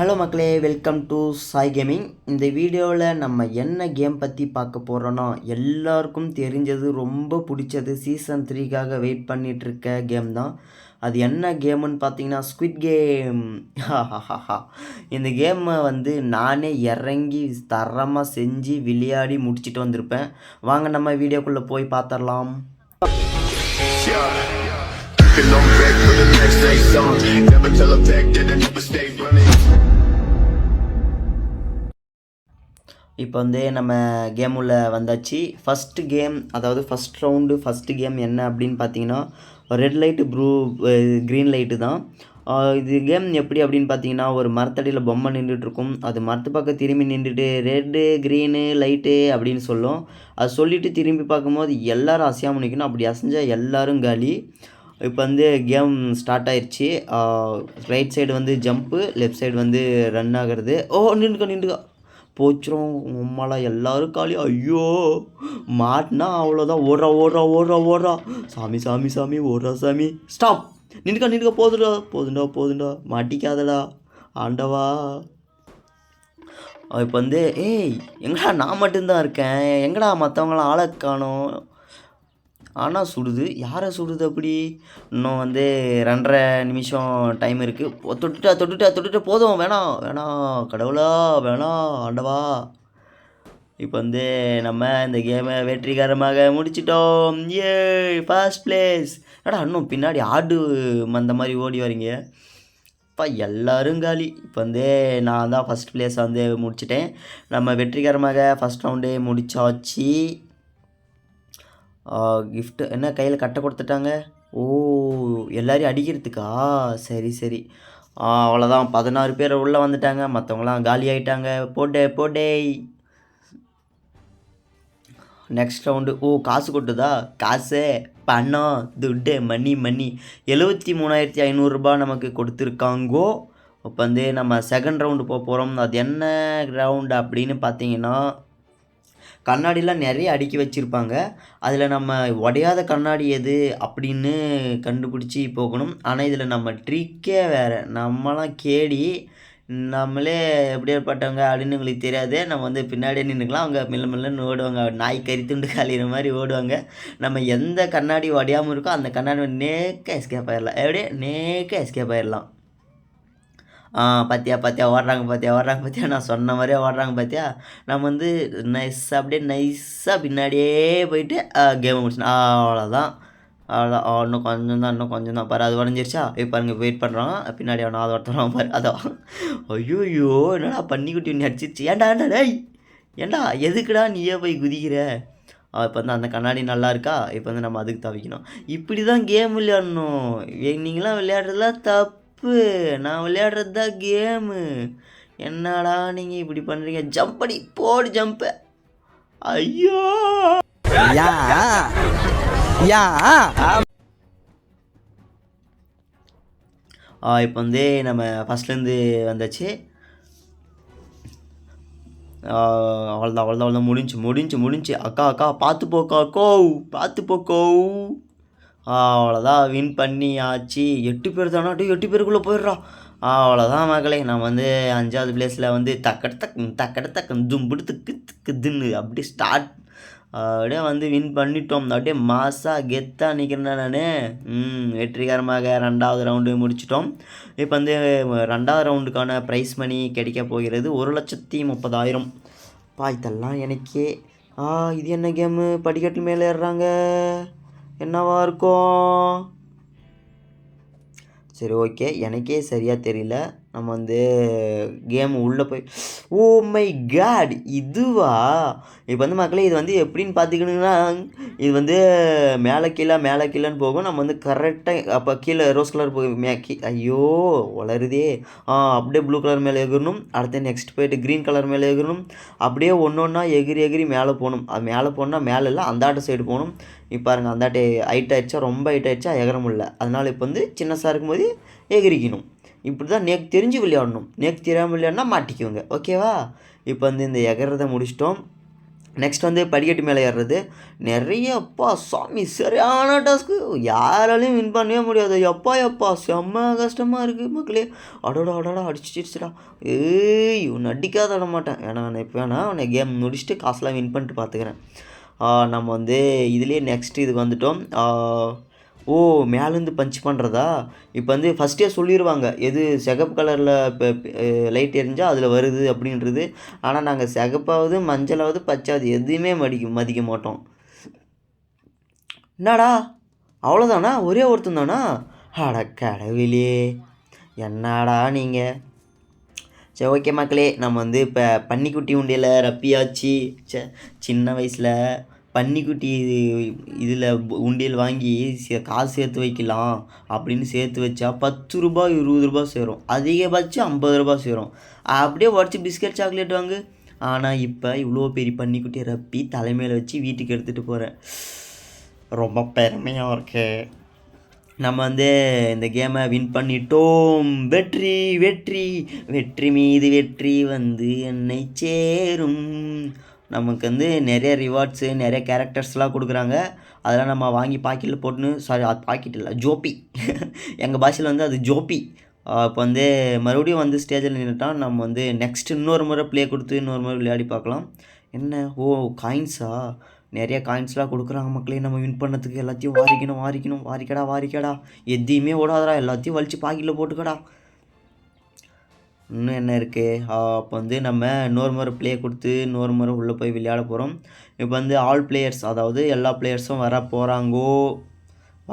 Hello மக்களே, welcome to Sai gaming. இந்த வீடியோவில் நம்ம என்ன கேம் பற்றி பார்க்க போகிறோன்னா, எல்லாருக்கும் தெரிஞ்சது, ரொம்ப பிடிச்சது, சீசன் 3க்காக வெயிட் பண்ணிகிட்ருக்க கேம் தான். அது என்ன கேமுன்னு பார்த்தீங்கன்னா ஸ்குவிட் கேம். இந்த கேமை நானே இறங்கி தரமாக செஞ்சு விளையாடி முடிச்சுட்டு வந்திருப்பேன். வாங்க நம்ம வீடியோக்குள்ளே போய் பார்த்துடலாம். இப்போ நம்ம கேம் உள்ள வந்தாச்சு. ஃபஸ்ட்டு கேம், அதாவது ஃபஸ்ட் ரவுண்டு ஃபஸ்ட்டு கேம் என்ன அப்படின்னு பார்த்தீங்கன்னா, ரெட் லைட்டு க்ரீன் லைட்டு தான். இது கேம் எப்படி அப்படின்னு பார்த்தீங்கன்னா, ஒரு மரத்தடியில் பொம்மை நின்றுட்டுருக்கும். அது மரத்து பக்கம் திரும்பி நின்றுட்டு ரெட்டு க்ரீனு லைட்டு அப்படின்னு சொல்லும். அது சொல்லிவிட்டு திரும்பி பார்க்கும்போது எல்லோரும் அசையாமல் நிற்கணும். அப்படி அசைஞ்சால் எல்லோரும் காலி. இப்போ கேம் ஸ்டார்ட் ஆயிடுச்சு. Right side jump, left side run ஆகிறது. நின்றுக்கா போச்சிரும் உம்மாலாம் எல்லோரும் காலி. ஐயோ, மாட்டினா அவ்வளோதான். ஓடுறா சாமி சாமி சாமி, ஓடுறா சாமி. ஸ்டாப், நின்றுக்கா போதுண்டா மாட்டிக்காதடா ஆண்டவா. இப்போ ஏய் எங்கடா நான் மட்டும்தான் இருக்கேன், எங்கடா மற்றவங்களாம் ஆளை காணோம். ஆனால் சுடுது, யாரை சுடுது அப்படி? இன்னும் 2.5 நிமிஷம் டைம் இருக்குது. தொட்டுட்டா போதும். வேணாம் கடவுளா, வேணாம் ஆண்டவா. இப்போ நம்ம இந்த கேமை வெற்றிகரமாக முடிச்சிட்டோம். ஏ ஃபர்ஸ்ட் பிளேஸ். இன்னும் பின்னாடி ஆடு அந்த மாதிரி ஓடி வரீங்க. இப்போ எல்லோரும் காலி. இப்போ நான் தான் ஃபஸ்ட் பிளேஸை முடிச்சிட்டேன். நம்ம வெற்றிகரமாக ஃபஸ்ட் ரவுண்டே முடிச்சாச்சு. கிஃப்ட்டு என்ன கையில் கட்டை கொடுத்துட்டாங்க. ஓ, எல்லோரையும் அடிக்கிறதுக்கா? சரி. அவ்வளோதான், 16 பேர் உள்ளே வந்துட்டாங்க. மற்றவங்களாம் காலி ஆகிட்டாங்க. போட்டே. Next round. காசு கொட்டுதா? காசு, பணம், துட்டு, மணி 73,500 நமக்கு கொடுத்துருக்காங்கோ. இப்போ நம்ம செகண்ட் ரவுண்டு போக போகிறோம். அது என்ன ரவுண்டு அப்படின்னு பார்த்தீங்கன்னா, கண்ணாடிலாம் நிறைய அடுக்கி வச்சுருப்பாங்க. அதில் நம்ம உடையாத கண்ணாடி எது அப்படின்னு கண்டுபிடிச்சி போகணும். ஆனால் இதில் நம்ம ட்ரிக்கே வேறு. நம்மலாம் கேடி, நம்மளே எப்படியாப்பட்டவங்க அப்படின்னு எங்களுக்கு தெரியாது. நம்ம பின்னாடியே நின்றுக்கலாம். அவங்க மெல்லன்னு ஓடுவாங்க. நாய் கறி துண்டு காலிற மாதிரி ஓடுவாங்க. நம்ம எந்த கண்ணாடி உடையாமல் இருக்கோ அந்த கண்ணாடி நேக்க எஸ்கேப் ஆயிடலாம். பார்த்தியா ஓடுறாங்க பார்த்தியா, நான் சொன்ன மாதிரியே ஓடுறாங்க பார்த்தியா. நம்ம நைஸாக பின்னாடியே போயிட்டு கேமை முடிச்சோம். அவ்வளோதான். இன்னும் கொஞ்சம் தான் பாரு, அது உடஞ்சிருச்சா. இப்போ பாருங்க, வெயிட் பண்ணுறோம். பின்னாடி அவனை அதை ஒருத்தவங்க பாரு. அதான் ஐயோ, என்னடா பண்ணிக்கிட்டு நீ அடிச்சிருச்சு. ஏண்டா எதுக்குடா நீயே போய் குதிக்கிற? இப்போ அந்த கண்ணாடி நல்லா இருக்கா. இப்போ நம்ம அதுக்கு தவிக்கணும். இப்படி தான் கேம் விளையாடணும். நீங்களாம் விளையாடுறதுலாம் தப்பு. நான் விளையாடுறது தான் கேமு. என்னடா நீங்கள் இப்படி பண்ணுறீங்க? ஜம்ப் பண்ணி போடு, ஜம்ப்பு. ஐயோ, இப்போ நம்ம ஃபஸ்ட்லேருந்து வந்தாச்சு. அவ்வளோதான் முடிஞ்சு. அக்கா பார்த்து போக்கோ. அவ்வளோதான், வின் பண்ணி ஆச்சு. 8 பேர் தானா? 8 பேருக்குள்ளே போயிடுறா. அவ்வளோதான் மக்களே, நான் 5வது பிளேஸில் தக்கட தும்புடுத்துன்னு அப்படி ஸ்டார்ட் அப்படியே வின் பண்ணிட்டோம். அப்படியே மாசாக கெத்தாக நிற்கிறேன் நான். வெற்றிகரமாக 2வது ரவுண்டு முடிச்சிட்டோம். இப்போ 2வது ரவுண்டுக்கான ப்ரைஸ் மணி கிடைக்க போகிறது 1,30,000. இதெல்லாம் எனக்கே. இது என்ன கேமு? படிக்கட்டு மேலே ஏறுறாங்க. என்னவா இருக்கும்? சரி, ஓகே, எனக்கே சரியாக தெரியல. நம்ம கேம் உள்ளே போய் ஓ மை காட், இதுவா? இப்போ மக்களே, இது எப்படின்னு பார்த்துக்கணுங்கன்னா, இது மேலே கீழேன்னு போகும். நம்ம கரெக்டாக அப்போ கீழே ரோஸ் கலர் போய் ஐயோ வளருதே. அப்படியே ப்ளூ கலர் மேலே எகிரணும். அடுத்து நெக்ஸ்ட் போயிட்டு க்ரீன் கலர் மேலே எகிரணும். அப்படியே ஒன்றா எகிரி மேலே போகணும். அது மேலே போனால் மேலே இல்லை, அந்தாட்ட சைடு போகணும். இப்போ பாருங்கள், அந்தாட்டை ஹைட் ஆகிடுச்சா, ரொம்ப ஹைட் ஆகிடுச்சா, எகர முடியல. அதனால் இப்போ சின்னசாக இருக்கும்போது எகிரிக்கணும். இப்படி தான் நேக்கு தெரிஞ்சு விளையாடணும். நேக்கு தெரியாமல் விளையாடினா மாட்டிக்குவோங்க. ஓகேவா? இப்போ இந்த எகரதை முடிச்சிட்டோம். நெக்ஸ்ட் வந்து படிக்கட்டு மேலே ஏறுறது. நிறைய அப்பா சாமி சரியான டாஸ்க்கு. யாராலையும் வின் பண்ணவே முடியாது. எப்பா எப்பா செம்ம கஷ்டமாக இருக்குது மக்களே. அடோடா அடோடா அடிச்சிடுச்சுடா. ஏய் உன்னை அடிக்காத விட மாட்டேன். ஏன்னா நான் இப்போ வேணா உன்னை கேம் முடிச்சுட்டு காசுலாம் வின் பண்ணிட்டு பார்த்துக்கிறேன். நம்ம வந்து இதுலேயே நெக்ஸ்ட் இதுக்கு வந்துட்டோம். ஓ மேலேருந்து பஞ்ச் பண்ணுறதா? இப்போ வந்து ஃபஸ்ட்டே சொல்லிடுவாங்க எது சிகப்பு கலரில் இப்போ லைட் எரிஞ்சால் அதில் வருது அப்படின்றது. ஆனால் நாங்கள் சிகப்பாவது மஞ்சளாவது பச்சாவது எதுவுமே மதிக்க மாட்டோம். என்னடா அவ்வளோதானா? ஒரே ஒருத்தன் தானா? அட கடவுளே, என்னடா நீங்கள். சரி ஓகே மக்களே, நம்ம வந்து இப்போ பன்னிக்குட்டி உண்டியில் ரப்பியாச்சு. சின்ன வயசில் பன்னிக்குட்டி இதில் உண்டியல் வாங்கி காசு சேர்த்து வைக்கலாம் அப்படின்னு சேர்த்து வச்சா 10 ரூபா 20 ரூபா சேரும், அதிகபட்சம் 50 ரூபா சேரும். அப்படியே உடச்சி பிஸ்கட் சாக்லேட் வாங்கு. ஆனால் இப்போ இவ்வளோ பெரிய பன்னிக்குட்டியை ரப்பி தலைமையில் வச்சு வீட்டுக்கு எடுத்துகிட்டு போகிறேன். ரொம்ப பெருமையாக இருக்கு. நம்ம வந்து இந்த கேமை வின் பண்ணிட்டோம். வெற்றி வெற்றி வெற்றி மீது வெற்றி வந்து என்னை சேரும். நமக்கு வந்து நிறைய ரிவார்ட்ஸு நிறைய கேரக்டர்ஸ்லாம் கொடுக்குறாங்க. அதெல்லாம் நம்ம வாங்கி பாக்கெட்டில் போட்டுன்னு, சாரி அது பாக்கெட் இல்லை ஜோப்பி எங்கள் பாஷையில் வந்து அது ஜோப்பி. இப்போ வந்து மறுபடியும் வந்து ஸ்டேஜில் நின்றுட்டான். நம்ம வந்து நெக்ஸ்ட் இன்னொரு முறை ப்ளே கொடுத்து இன்னொரு முறை விளையாடி பார்க்கலாம். என்ன ஓ காயின்ஸா? நிறைய காயின்ஸ்லாம் கொடுக்குறாங்க மக்களே. நம்ம வின் பண்ணதுக்கு எல்லாத்தையும் வாரிக்கடா. எதையுமே ஓடாதடா, எல்லாத்தையும் வலிச்சு பாக்கெட்டில் போட்டுக்கடா. இன்னும் என்ன இருக்குது? அப்போ வந்து நம்ம இன்னொரு முறை ப்ளே கொடுத்து இன்னொரு முறை உள்ளே போய் விளையாட போகிறோம். இப்போ வந்து ஆல் பிளேயர்ஸ், அதாவது எல்லா பிளேயர்ஸும் வர போகிறாங்கோ.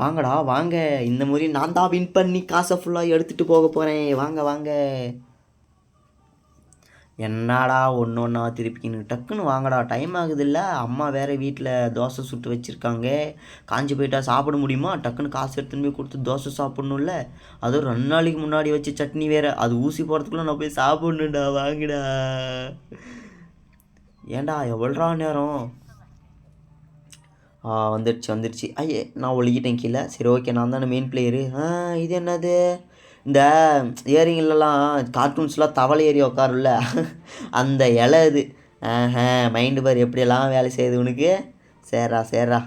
வாங்கடா வாங்க, இந்த முறை நான் தான் வின் பண்ணி காசை ஃபுல்லாக எடுத்துகிட்டு போக போகிறேன். வாங்க. என்னடா ஒன்று ஒன்றா திருப்பிக்கின்னு டக்குன்னு வாங்கடா, டைம் ஆகுதுல்ல. அம்மா வேறு வீட்டில் தோசை சுட்டு வச்சுருக்காங்க. காஞ்சி போயிட்டா சாப்பிட முடியுமா? டக்குன்னு காசு எடுத்துன்னு போய் கொடுத்து தோசை சாப்பிட்ணுல்ல. அதுவும் 2 நாளைக்கு முன்னாடி வச்சு சட்னி வேறு, அது ஊசி போகிறதுக்குள்ளே நான் போய் சாப்பிட்ணுடா. வாங்கடா. ஏண்டா எவ்வளோடா நேரம்? வந்துடுச்சு. ஐயே நான் ஒழுகிட்டேன் கீழே. சரி ஓகே, நான் தானே மெயின் பிளேயரு. இது என்னது? இந்த ஏரிங்கெல்லாம் கார்ட்டூன்ஸ்லாம் தவளை ஏறி உட்காருல்ல, அந்த இலை இது. மைண்டு பார் எப்படியெல்லாம் வேலை செய்யுது உனக்கு. சேர்றா.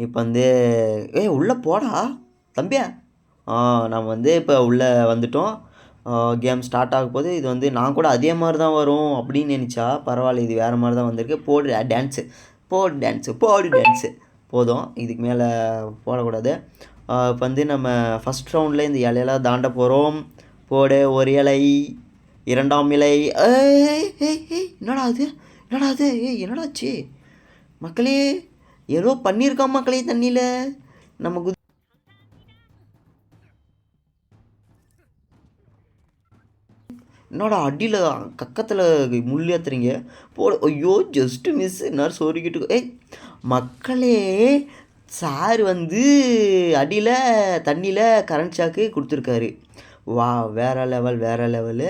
இப்போ வந்து உள்ளே போடா தம்பியா. நம்ம வந்து இப்போ உள்ளே வந்துட்டோம். கேம் ஸ்டார்ட் ஆக போது. இது வந்து நான் கூட அதே மாதிரி தான் வரும் அப்படின்னு நினச்சா பரவாயில்ல, இது வேறு மாதிரி தான் வந்திருக்கு. போடு டான்ஸு போதும், இதுக்கு மேலே போடக்கூடாது. இப்போ வந்து நம்ம ஃபஸ்ட் ரவுண்டில் இந்த இலையெல்லாம் தாண்ட போகிறோம். போடு ஒரு இலை, 2ஆம் இலை. என்னடா அது? என்னடாச்சு மக்களே? ஏதோ பண்ணியிருக்கான் மக்களே தண்ணியில். நம்ம என்னடா அடியில் கக்கத்தில் முள் ஏற்றுறீங்க போட. ஐயோ ஜஸ்ட்டு மிஸ். என்ன சொருக்கிட்டு மக்களே, சார் வந்து அடியில் தண்ணியில் கரண்ட் ஷாக்கு கொடுத்துருக்காரு. வா வேறு லெவலு.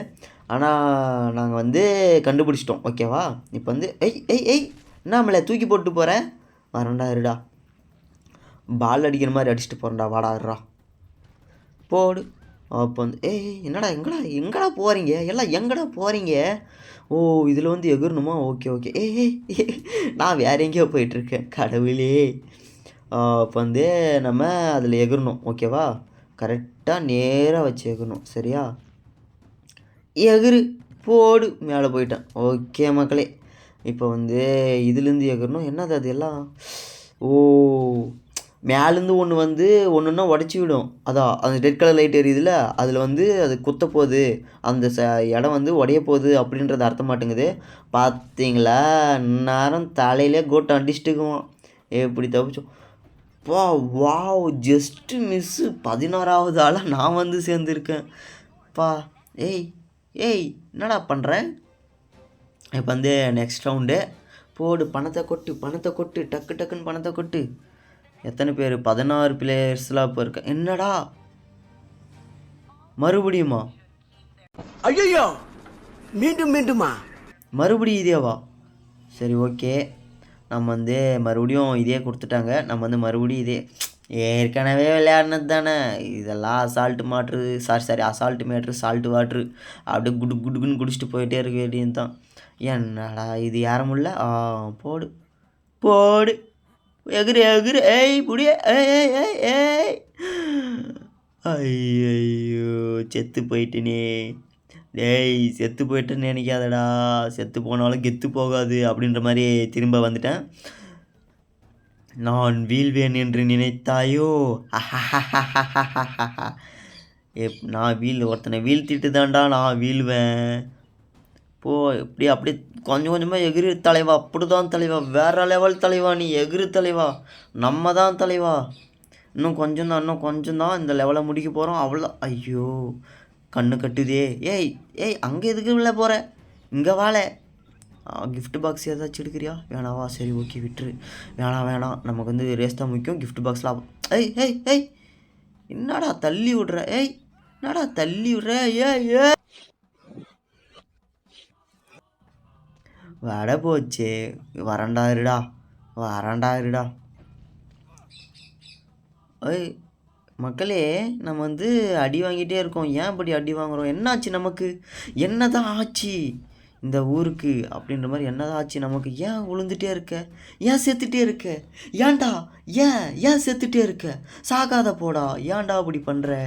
ஆனால் நாங்கள் வந்து கண்டுபிடிச்சிட்டோம் ஓகேவா. இப்போ வந்து நம்மளை தூக்கி போட்டு போகிறேன். வரண்டா இருடா, பால் அடிக்கிற மாதிரி அடிச்சுட்டு போகிறேன்டா. வாடா போடு. அப்போ வந்து என்னடா எங்கடா போகிறீங்க எல்லாம்? எங்கடா போகிறீங்க? ஓ இதில் வந்து எகிரணுமா? ஓகே. நான் வேறு எங்கேயோ போயிட்டுருக்கேன். கடவுளே. இப்போ வந்து நம்ம அதில் எகிரணும் ஓகேவா. கரெக்டாக நேராக வச்சு எகிரணும். சரியா? எகிரு போடு. மேலே போயிட்டேன். ஓகே மக்களே. இப்போ வந்து இதுலேருந்து எகிரணும். என்னது அது எல்லாம்? ஓ மேலேருந்து ஒன்று வந்து ஒன்றுன்னா உடச்சி விடும். அதான் அந்த ரெட் கலர் லைட் எரியுதுல்ல, அதில் வந்து அது குத்த போகுது, அந்த இடம் வந்து உடைய போகுது அப்படின்றது அர்த்தம் மாட்டேங்குது. பார்த்தீங்களா, நேரம் தலையிலே கோட்டை அடிச்சுட்டுக்குவோம். எப்படி தப்பிச்சோம் வாவ் ஜஸ்ட்டு மிஸ்ஸு. 16வது ஆளாக நான் வந்து சேர்ந்துருக்கேன். என்னடா பண்ணுறேன்? இப்போ வந்து நெக்ஸ்ட் ரவுண்டு போடு. பணத்தை கொட்டு டக்குன்னு பணத்தை கொட்டு. எத்தனை பேர்? 16 பிளேயர்ஸ்லாம் இப்போ இருக்க. என்னடா மறுபடியுமா? ஐயோ மீண்டுமா? மறுபடியும் இதேவா? சரி ஓகே, நம்ம வந்து மறுபடியும் இதே கொடுத்துட்டாங்க. நம்ம வந்து மறுபடியும் இதே ஏற்கனவே விளையாடினது தானே. இதெல்லாம் assault matter, sorry assault matter, salt water. அப்படியே குடுக்குன்னு குடிச்சிட்டு போயிட்டே இருக்க வேண்டியது தான். என்னடா இது யார முடியல போடு போடு எகுரு எகுரு ஏய் புடிய ஏய் ஏய் ஏய் ஏய் ஐயோ செத்து போயிட்டேனே டேய் செத்து போயிட்டேன்னு நினைக்காதடா செத்து போனாலும் கெத்து போகாது அப்படின்ற மாதிரி திரும்ப வந்துட்டேன் நான் வீழ்வேன் என்று நினைத்தாயோ நான் ஒருத்தனை வீழ்த்திட்டு தான்டா நான் வீழ்வேன் போ அப்படியே கொஞ்சம் கொஞ்சமாக எகிரு தலைவா அப்படி தான் தலைவா வேறு லெவல் தலைவா நீ எகிரு தலைவா நம்ம தான் தலைவா இன்னும் கொஞ்சம் தான் இந்த லெவலை முடிக்க போகிறோம் அவ்வளோ ஐயோ கண்ணு கட்டுதே ஏய் ஏய் அங்கே எதுக்கு உள்ள போகிற இங்கே வாழை கிஃப்ட் பாக்ஸ் ஏதாச்சும் எடுக்கிறியா வேணாவா சரி ஓகே விட்டுரு வேணாம் நமக்கு வந்து ரேஸ் தான் முக்கியம் கிஃப்ட் பாக்ஸில் ஏய் ஏய் ஏய் என்னடா தள்ளி விட்ற ஏய் என்னடா தள்ளி விட்ற ஏய் ஏ வட போச்சே வரண்டா இருடா ஏய் மக்களே நம்ம வந்து அடி வாங்கிட்டே இருக்கோம் ஏன் இப்படி அடி வாங்குகிறோம் என்னாச்சு நமக்கு என்ன தான் ஆச்சு இந்த ஊருக்கு அப்படின்ற மாதிரி என்னதான் ஆச்சு நமக்கு ஏன் விழுந்துட்டே இருக்க ஏன் செத்துட்டே இருக்க ஏன்டா ஏன் செத்துட்டே இருக்க சாகாத போடா ஏன்டா அப்படி பண்ணுற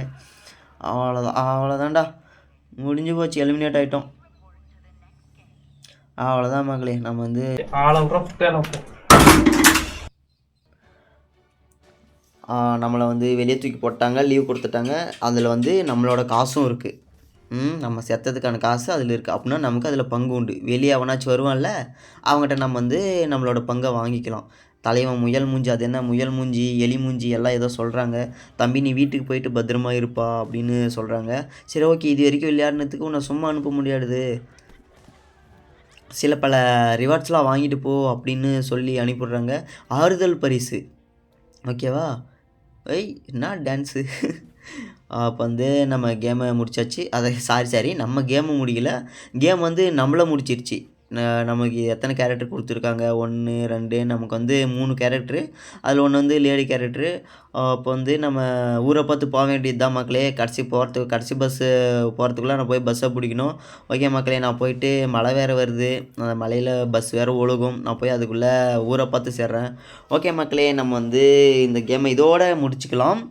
அவ்வளோதான்டா முடிஞ்சு போச்சு எலிமினேட் ஆகிட்டோம் அவ்வளோதான் மகளே நம்ம வந்து நம்மளை வந்து வெளியே தூக்கி போட்டாங்க லீவ் கொடுத்துட்டாங்க அதில் வந்து நம்மளோட காசும் இருக்குது நம்ம செத்ததுக்கான காசு அதில் இருக்குது அப்படின்னா நமக்கு அதில் பங்கு உண்டு வெளியே அவனாச்சும் வருவான்ல அவங்ககிட்ட நம்ம வந்து நம்மளோட பங்கை வாங்கிக்கலாம் தலைவன் முயல் மூஞ்சி அது என்ன முயல் மூஞ்சி எலி மூஞ்சி எல்லாம் ஏதோ சொல்கிறாங்க தம்பி நீ வீட்டுக்கு போயிட்டு பத்திரமா இருப்பா அப்படின்னு சொல்கிறாங்க சரி ஓகே இது வரைக்கும் விளையாடினதுக்கு உன்னை சும்மா அனுப்ப முடியாது சில பல ரிவார்ட்ஸ்லாம் வாங்கிட்டு போ அப்படின்னு சொல்லி அனுப்பிடுறாங்க ஆறுதல் பரிசு ஓகேவா ஏய் என்ன டான்ஸு அப்போ வந்து நம்ம கேமை முடிச்சாச்சு அதை சாரி நம்ம கேமை முடியல கேம் வந்து நம்மளை முடிச்சிருச்சு நமக்கு எத்தனை கேரக்டர் கொடுத்துருக்காங்க 1 2 நமக்கு வந்து 3 கேரக்டரு அதில் ஒன்று வந்து லேடி கேரக்டரு அப்போ வந்து நம்ம ஊரை பார்த்து போக வேண்டியது தான் மக்களே கடைசி பஸ்ஸு போகிறதுக்குள்ளே நான் போய் பஸ்ஸை பிடிக்கணும் ஓகே மக்களே நான் போயிட்டு மழை வேறு வருது அந்த மலையில் பஸ் வேறு ஒழுகும் நான் போய் அதுக்குள்ளே ஊரை பார்த்து சேர்றேன் ஓகே மக்களே நம்ம வந்து இந்த கேமை இதோடு முடிச்சுக்கலாம்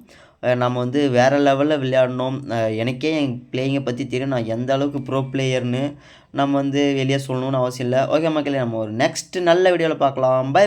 நம்ம வந்து வேறு லெவலில் விளையாடணும் எனக்கே என் பிளேயிங்கை பற்றி தெரியும் நான் எந்த அளவுக்கு ப்ரோ பிளேயர்னு நம்ம வந்து வெளியே சொல்லணும்னு அவசியம் இல்லை ஓகே மக்களே நம்ம ஒரு நெக்ஸ்ட் நல்ல வீடியோவில் பார்க்கலாம் பை